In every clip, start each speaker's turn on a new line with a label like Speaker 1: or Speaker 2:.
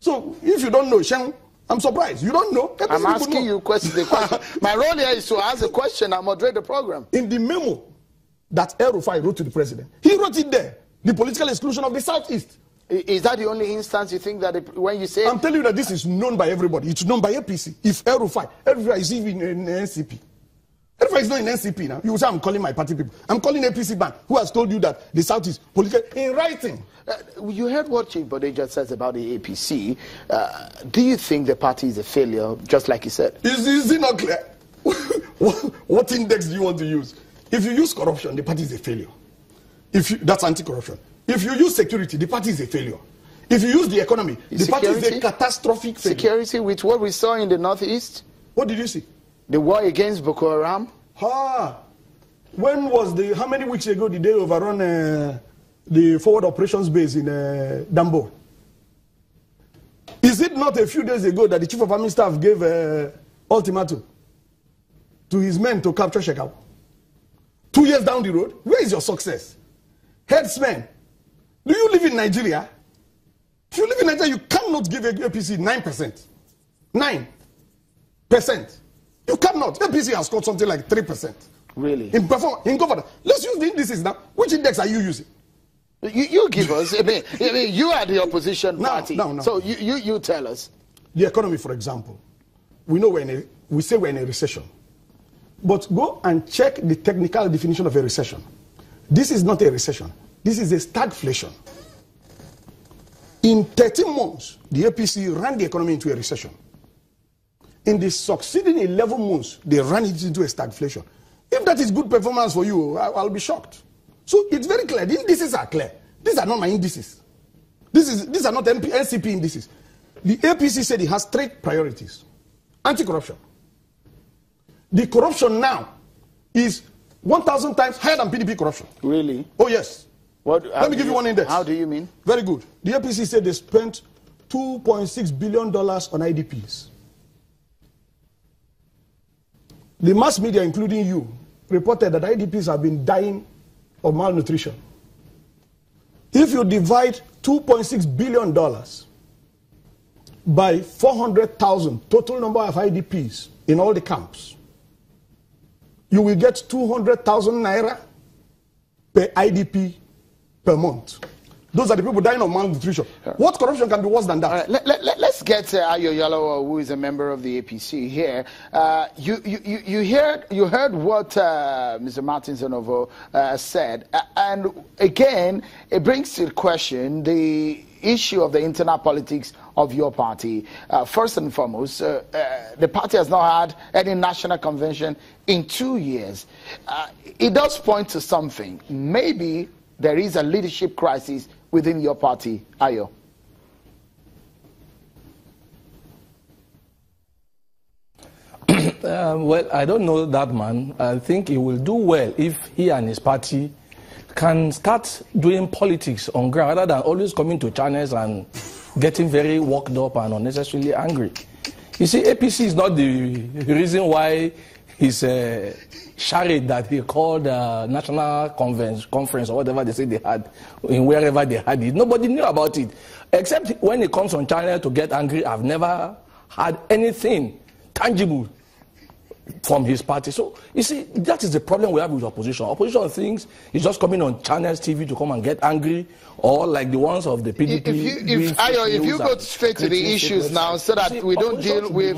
Speaker 1: So if you don't know, Sheng, I'm surprised. You don't know.
Speaker 2: I'm asking you the question. My role here is to ask a question and moderate the program.
Speaker 1: In the memo that El-Rufai wrote to the president, he wrote it there, the political exclusion of the Southeast.
Speaker 2: Is that the only instance you think that when you say...
Speaker 1: I'm telling you that this is known by everybody. It's known by APC. If El-Rufai is even in NCP. El-Rufai is not in NCP now. You will say I'm calling my party people. I'm calling APC ban, who has told you that the South is political in writing.
Speaker 2: You heard what Chief Bode just says about the APC. Do you think the party is a failure, just like he said?
Speaker 1: Is it not clear? What index do you want to use? If you use corruption, the party is a failure. That's anti-corruption. If you use security, the party is a failure. If you use the economy, the party is a catastrophic failure.
Speaker 2: Security, with what we saw in the Northeast?
Speaker 1: What did you see?
Speaker 2: The war against Boko Haram?
Speaker 1: When was how many weeks ago did they overrun the forward operations base in Dambo? Is it not a few days ago that the Chief of Army Staff gave ultimatum to his men to capture Shekau? 2 years down the road, where is your success? Headsmen, do you live in Nigeria? If you live in Nigeria, you cannot give APC 9%. 9%. You cannot. APC has scored something like 3%.
Speaker 2: Really?
Speaker 1: In governance. Let's use the indices now. Which index are you using?
Speaker 2: You give us. I mean, you are the opposition party.
Speaker 1: No.
Speaker 2: So you tell us.
Speaker 1: The economy, for example. We know we say we're in a recession. But go and check the technical definition of a recession. This is not a recession. This is a stagflation. In 13 months, the APC ran the economy into a recession. In the succeeding 11 months, they ran it into a stagflation. If that is good performance for you, I'll be shocked. So it's very clear. The indices are clear. These are not my indices. These are not NCP indices. The APC said it has 3 priorities. Anti-corruption. The corruption now is 1,000 times higher than PDP corruption.
Speaker 2: Really?
Speaker 1: Oh, yes. Let me give you one index.
Speaker 2: How do you mean?
Speaker 1: Very good. The APC said they spent $2.6 billion on IDPs. The mass media, including you, reported that IDPs have been dying of malnutrition. If you divide $2.6 billion by 400,000 total number of IDPs in all the camps, you will get 200,000 naira per IDP per month. Those are the people dying of malnutrition. What corruption can be worse than that?
Speaker 2: Let's get Ayo Yalawa, who is a member of the APC here. You heard what Mr. Martin Zonovo said. And again, it brings to question the issue of the internal politics of your party. First and foremost, the party has not had any national convention in 2 years. It does point to something. Maybe there is a leadership crisis within your party, Ayo.
Speaker 3: Well, I don't know that man. I think he will do well if he and his party can start doing politics on ground rather than always coming to channels and getting very worked up and unnecessarily angry. You see, APC is not the reason why his charade that he called National Conference or whatever they say they had, in wherever they had it. Nobody knew about it. Except when it comes on channel to get angry, I've never had anything tangible from his party. So, you see, that is the problem we have with opposition. Opposition thinks it's just coming on channels, TV to come and get angry, or like the ones of the PDP.
Speaker 2: If you go straight to the issues now so that we don't deal with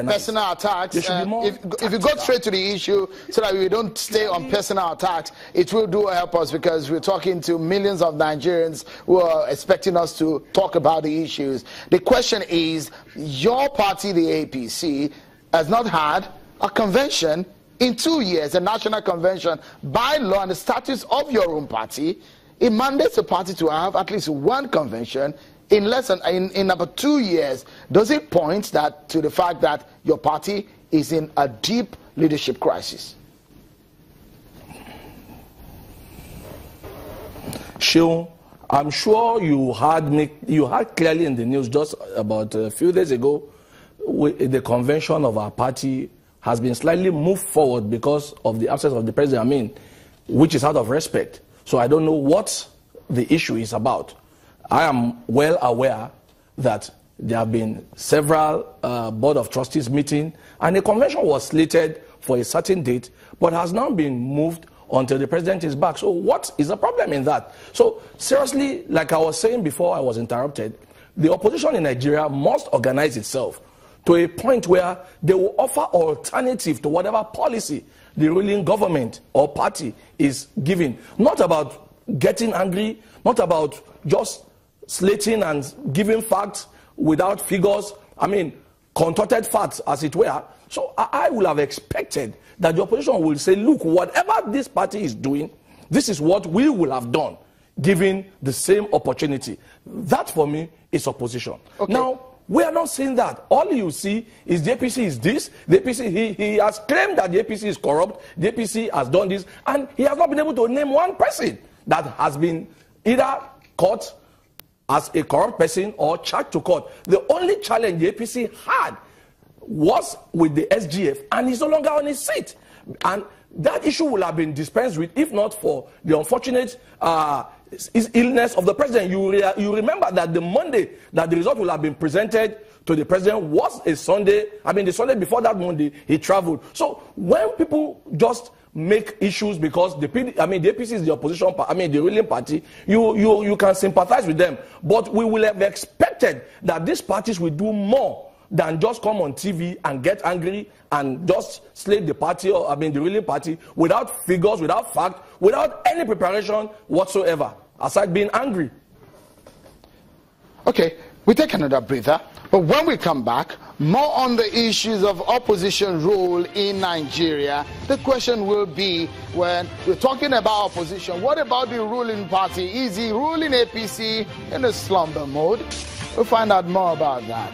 Speaker 2: personal attacks, if you go straight to the issue so that we don't stay on personal attacks, it will help us, because we're talking to millions of Nigerians who are expecting us to talk about the issues. The question is, your party, the APC, has not had a convention in 2 years, a national convention. By law and the statutes of your own party, it mandates the party to have at least one convention in less than in about 2 years. Does it point to the fact that your party is in a deep leadership crisis?
Speaker 3: Sure. I'm sure you had clearly in the news just about a few days ago, the convention of our party has been slightly moved forward because of the absence of the president, which is out of respect. So I don't know what the issue is about. I am well aware that There have been several Board of Trustees meetings, and the convention was slated for a certain date, but has now been moved until the president is back. So what is the problem in that? So seriously, like I was saying before I was interrupted, the opposition in Nigeria must organize itself to a point where they will offer alternative to whatever policy the ruling government or party is giving. Not about getting angry, not about just slating and giving facts without figures, I mean, contorted facts, as it were. So I would have expected that the opposition will say, look, whatever this party is doing, this is what we will have done, given the same opportunity. That, for me, is opposition. Okay. Now, we are not saying that. All you see is the APC is this, the APC, he has claimed that the APC is corrupt, the APC has done this, and he has not been able to name one person that has been either caught as a corrupt person or charged to court. The only challenge the APC had was with the SGF, and he's no longer on his seat. And that issue will have been dispensed with if not for the unfortunate illness of the president. You remember that the Monday that the result will have been presented to the president was a Sunday. I mean, the Sunday before that Monday, he traveled. So when people just make issues because the APC is the opposition, the ruling party, you can sympathize with them. But we will have expected that these parties will do more than just come on TV and get angry and just slate the party, or the ruling party, without figures, without fact, without any preparation whatsoever, aside being angry.
Speaker 2: Okay, we take another breather, but when we come back, more on the issues of opposition role in Nigeria. The question will be, when we're talking about opposition, what about the ruling party? Is the ruling APC in a slumber mode? We'll find out more about that.